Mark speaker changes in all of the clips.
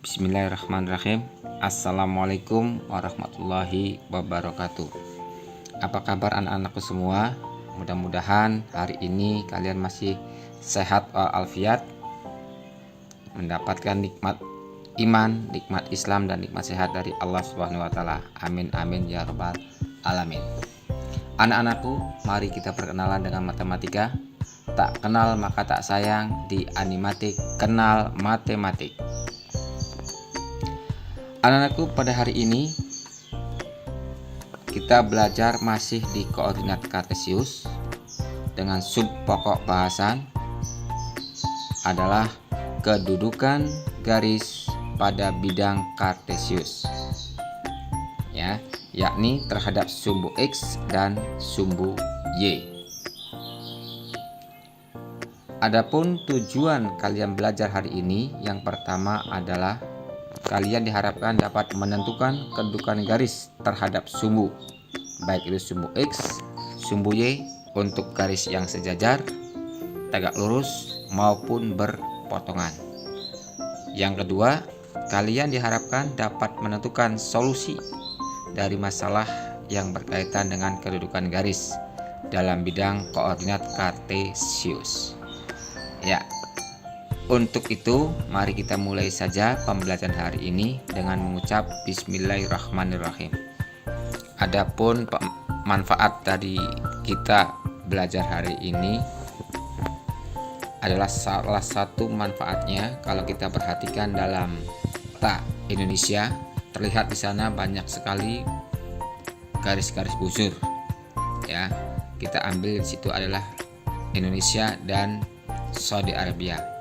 Speaker 1: Bismillahirrahmanirrahim. Assalamualaikum warahmatullahi wabarakatuh. Apa kabar anak-anakku semua? Mudah-mudahan hari ini kalian masih sehat walafiat, mendapatkan nikmat iman, nikmat Islam, dan nikmat sehat dari Allah Subhanahu wa taala. Amin amin ya rabbal alamin. Anak-anakku, mari kita perkenalan dengan matematika. Tak kenal maka tak sayang, di animatik kenal matematik. Anak-anakku, pada hari ini kita belajar masih di koordinat kartesius dengan sub pokok bahasan adalah kedudukan garis pada bidang kartesius, ya, yakni terhadap sumbu X dan sumbu Y. Adapun tujuan kalian belajar hari ini, yang pertama adalah kalian diharapkan dapat menentukan kedudukan garis terhadap sumbu, baik itu sumbu X, sumbu Y, untuk garis yang sejajar, tegak lurus, maupun berpotongan. Yang kedua, kalian diharapkan dapat menentukan solusi dari masalah yang berkaitan dengan kedudukan garis dalam bidang koordinat kartesius. Ya, untuk itu, mari kita mulai saja pembelajaran hari ini dengan mengucap Bismillahirrahmanirrahim. Adapun manfaat dari kita belajar hari ini adalah salah satu manfaatnya kalau kita perhatikan dalam peta Indonesia, terlihat di sana banyak sekali garis-garis busur. Ya, kita ambil di situ adalah Indonesia dan Saudi Arabia.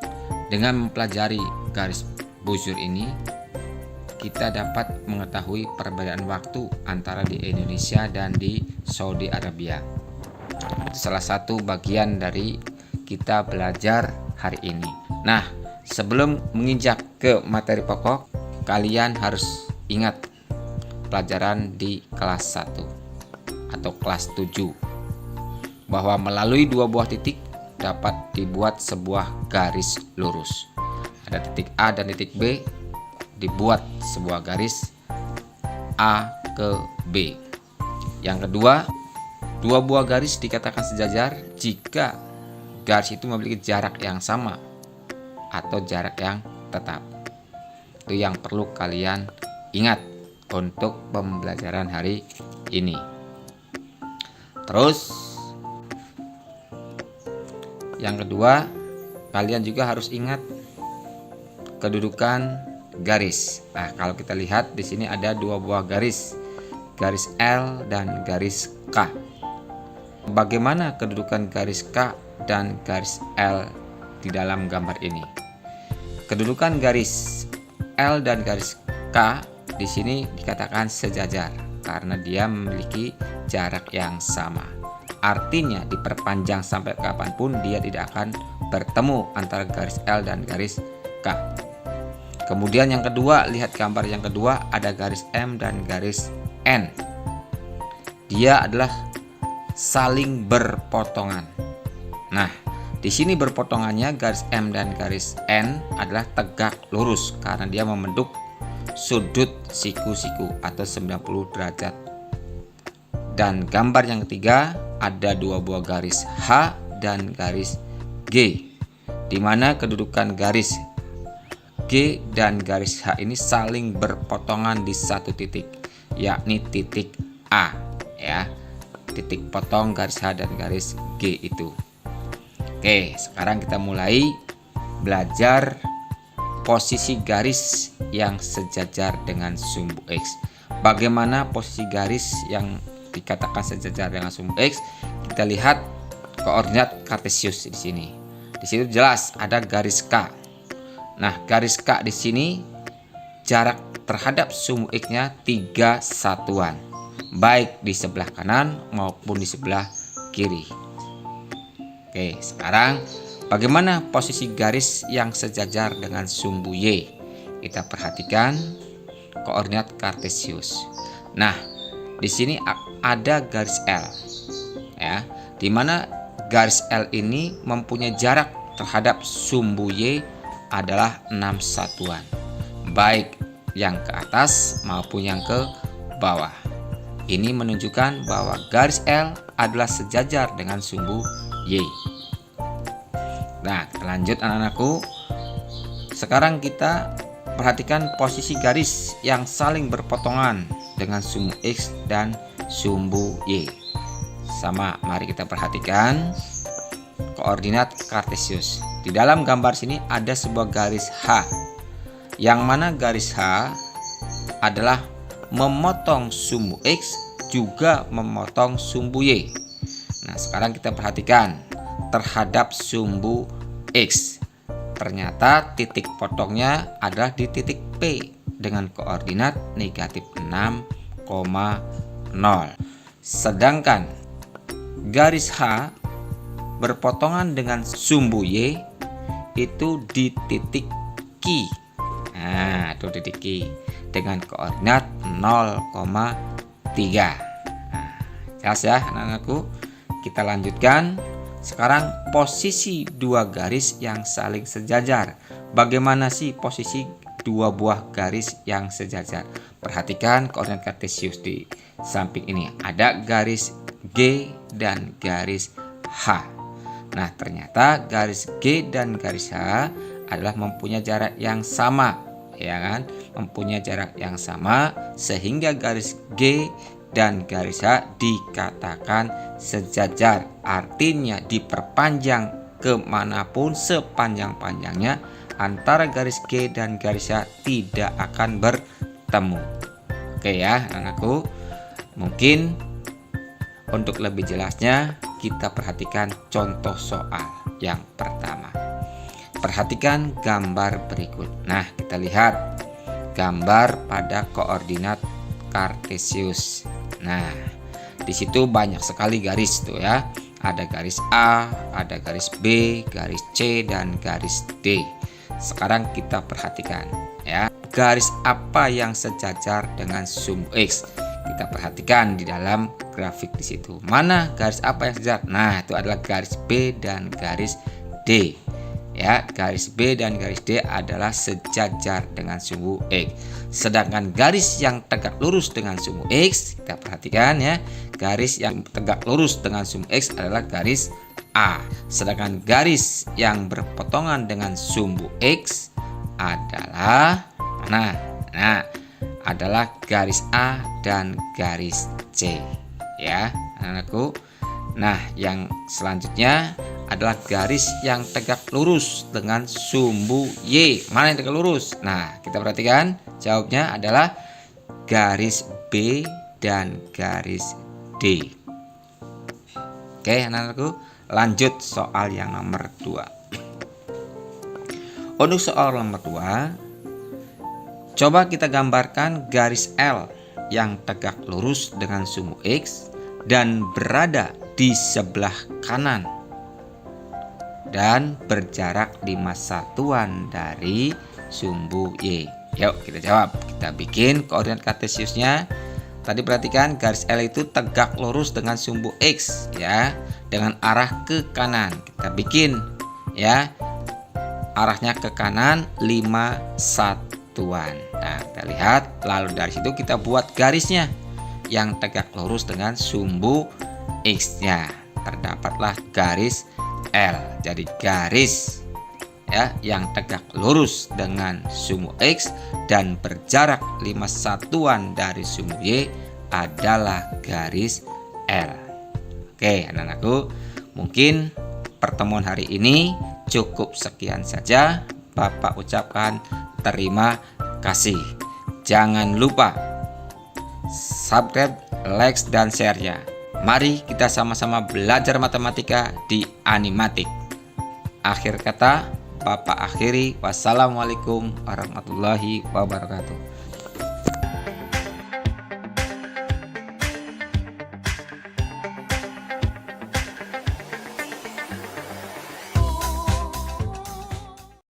Speaker 1: Dengan mempelajari garis busur ini, kita dapat mengetahui perbedaan waktu antara di Indonesia dan di Saudi Arabia. Salah satu bagian dari kita belajar hari ini. Nah, sebelum menginjak ke materi pokok, kalian harus ingat pelajaran di kelas 1 atau kelas 7 bahwa melalui dua buah titik dapat dibuat sebuah garis lurus. Ada titik A dan titik B, dibuat sebuah garis A ke B. Yang kedua, dua buah garis dikatakan sejajar jika garis itu memiliki jarak yang sama atau jarak yang tetap. Itu yang perlu kalian ingat untuk pembelajaran hari ini. Terus yang kedua, kalian juga harus ingat kedudukan garis. Nah, kalau kita lihat di sini ada dua buah garis, garis L dan garis K. Bagaimana kedudukan garis K dan garis L di dalam gambar ini? Kedudukan garis L dan garis K di sini dikatakan sejajar karena dia memiliki jarak yang sama. Artinya diperpanjang sampai kapanpun dia tidak akan bertemu antara garis L dan garis K. Kemudian yang kedua, lihat gambar yang kedua, ada garis M dan garis N. Dia adalah saling berpotongan. Nah, di sini berpotongannya garis M dan garis N adalah tegak lurus karena dia membentuk sudut siku-siku atau 90 derajat. Dan gambar yang ketiga, ada dua buah garis H dan garis G, di mana kedudukan garis G dan garis H ini saling berpotongan di satu titik, yakni titik A, ya, titik potong garis H dan garis G itu. Oke, sekarang kita mulai belajar posisi garis yang sejajar dengan sumbu X. Bagaimana posisi garis yang dikatakan sejajar dengan sumbu X? Kita lihat koordinat kartesius di sini. Di situ jelas ada garis K. Nah, garis K di sini jarak terhadap sumbu X-nya 3 satuan. baik di sebelah kanan maupun di sebelah kiri. Oke, sekarang bagaimana posisi garis yang sejajar dengan sumbu Y? Kita perhatikan koordinat kartesius. Nah, di sini ada garis L, ya, di mana garis L ini mempunyai jarak terhadap sumbu Y adalah 6 satuan, baik yang ke atas maupun yang ke bawah. Ini menunjukkan bahwa garis L adalah sejajar dengan sumbu Y. Nah, kita lanjut anak-anakku. Sekarang kita perhatikan posisi garis yang saling berpotongan dengan sumbu X dan sumbu Y. Sama, mari kita perhatikan koordinat kartesius. Di dalam gambar sini ada sebuah garis H, yang mana garis H adalah memotong sumbu X juga memotong sumbu Y. Nah, sekarang kita perhatikan terhadap sumbu X. Ternyata titik potongnya adalah di titik P dengan koordinat negatif 6,0. Sedangkan garis H berpotongan dengan sumbu Y itu di titik Q. Nah, itu titik Q dengan koordinat 0,3. Nah, jelas ya anak-anakku. Kita lanjutkan. Sekarang posisi dua garis yang saling sejajar. Bagaimana sih posisi dua buah garis yang sejajar? Perhatikan koordinat kartesius di samping ini. Ada garis G dan garis H. Nah, ternyata garis G dan garis H adalah mempunyai jarak yang sama, ya kan? Mempunyai jarak yang sama sehingga garis G dan garis H dikatakan sejajar. Artinya diperpanjang kemanapun sepanjang-panjangnya antara garis G dan garis H tidak akan bertemu. Oke ya anakku. Mungkin untuk lebih jelasnya kita perhatikan contoh soal yang pertama. Perhatikan gambar berikut. Nah, kita lihat gambar pada koordinat kartesius. Nah, di situ banyak sekali garis tuh ya. Ada garis A, ada garis B, garis C, dan garis D. Sekarang kita perhatikan ya. Garis apa yang sejajar dengan sumbu X? Kita perhatikan di dalam grafik di situ. Mana garis apa yang sejajar? Nah, itu adalah garis B dan garis D. Ya, garis B dan garis D adalah sejajar dengan sumbu X. Sedangkan garis yang tegak lurus dengan sumbu X, kita perhatikan ya, garis yang tegak lurus dengan sumbu X adalah garis A. Sedangkan garis yang berpotongan dengan sumbu X adalah mana? Nah, adalah garis A dan garis C. Ya, anakku. Nah, yang selanjutnya adalah garis yang tegak lurus dengan sumbu Y. Mana yang tegak lurus? Nah, kita perhatikan. Jawabnya adalah garis B dan garis D. Oke, anak-anakku, lanjut soal yang nomor 2. Untuk soal nomor 2, coba kita gambarkan garis L yang tegak lurus dengan sumbu X dan berada di sebelah kanan dan berjarak 5 satuan dari sumbu Y. Yuk kita jawab. Kita bikin koordinat kartesiusnya. Tadi perhatikan garis L itu tegak lurus dengan sumbu X ya, dengan arah ke kanan. Kita bikin ya, arahnya ke kanan 5 satuan. Nah, kita lihat. Lalu dari situ kita buat garisnya yang tegak lurus dengan sumbu X-nya. Terdapatlah garis L. Jadi garis ya yang tegak lurus dengan sumbu X dan berjarak 5 satuan dari sumbu Y adalah garis L. Oke, anak-anakku, mungkin pertemuan hari ini cukup sekian saja. Bapak ucapkan terima kasih. Jangan lupa subscribe, like, dan share-nya. Mari kita sama-sama belajar matematika di Animatik. Akhir kata, Bapak akhiri. Wassalamualaikum warahmatullahi wabarakatuh.